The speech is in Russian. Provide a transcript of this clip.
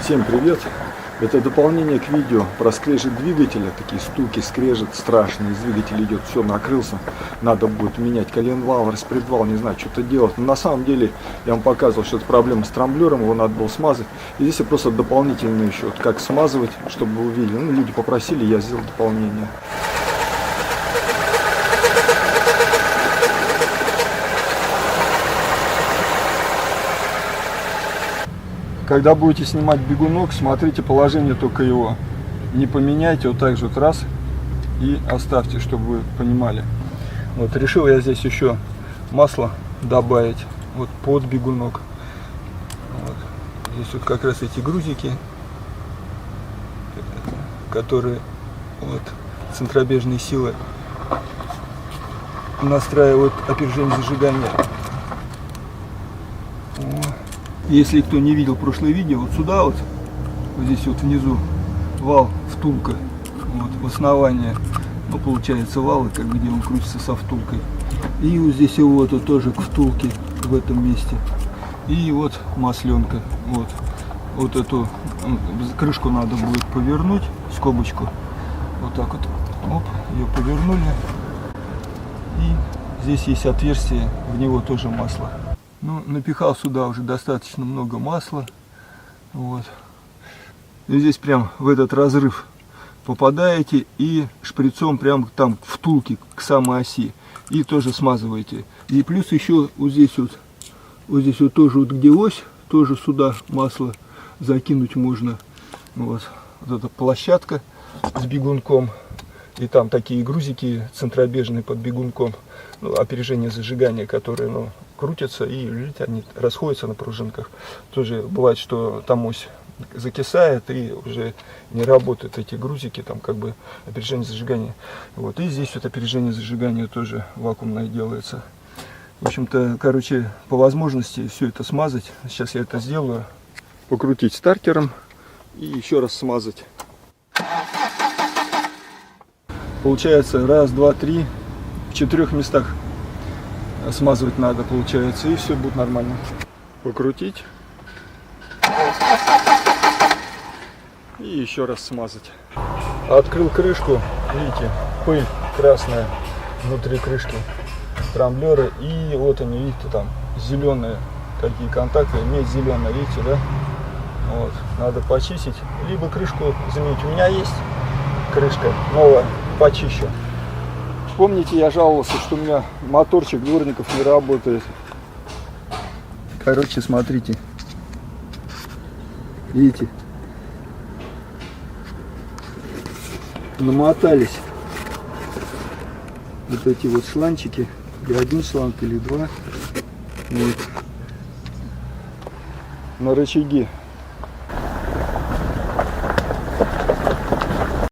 Всем привет! Это дополнение к видео про скрежет двигателя. Такие стуки, скрежет страшный. Из двигателя идет, все, накрылся. Надо будет менять коленвал, распредвал, не знаю, что-то делать. Но на самом деле я вам показывал, что это проблема с трамблером, его надо было смазать. И здесь я просто дополнительно еще, вот как смазывать, чтобы вы увидели. Ну, люди попросили, я сделал дополнение. Когда будете снимать бегунок, смотрите положение только его. Не поменяйте, вот так же вот раз и оставьте, чтобы вы понимали. Вот решил я здесь еще масло добавить вот под бегунок. Вот. Здесь вот как раз эти грузики, которые вот центробежные силы настраивают опережение зажигания. Если кто не видел прошлое видео, вот сюда вот здесь вот внизу вал, втулка, вот в основании, ну, получается вал, как где он крутится со втулкой. И вот здесь его вот тоже к втулке в этом месте. И вот масленка, вот эту крышку надо будет повернуть, скобочку, вот так вот, оп, ее повернули. И здесь есть отверстие, в него тоже масло. Ну, напихал сюда уже достаточно много масла. Вот. И здесь прям в этот разрыв попадаете и шприцом прям там втулки к самой оси. И тоже смазываете. И плюс еще вот здесь вот тоже вот где ось, тоже сюда масло закинуть можно. Вот эта площадка с бегунком. И там такие грузики центробежные под бегунком. Ну, опережение зажигания, которые, ну, крутятся и, видите, они расходятся на пружинках. Тоже бывает, что там ось закисает и уже не работают эти грузики, там как бы опережение зажигания. Вот. И здесь вот опережение зажигания тоже вакуумное делается. В общем-то, короче, по возможности все это смазать. Сейчас я это сделаю. Покрутить стартером и еще раз смазать. Получается раз, два, три. В 4 местах смазывать надо, получается, и все будет нормально. Покрутить и еще раз смазать. Открыл крышку, видите, пыль красная внутри крышки трамблера, и вот они, видите, там зеленые такие контакты, медь зеленая, видите, да? Вот, надо почистить, либо крышку заменить. У меня есть крышка новая, почищу. Помните, я жаловался, что у меня моторчик дворников не работает. Короче, смотрите. Видите? Намотались вот эти вот шланчики. Или один шланг, или два. Вот. На рычаги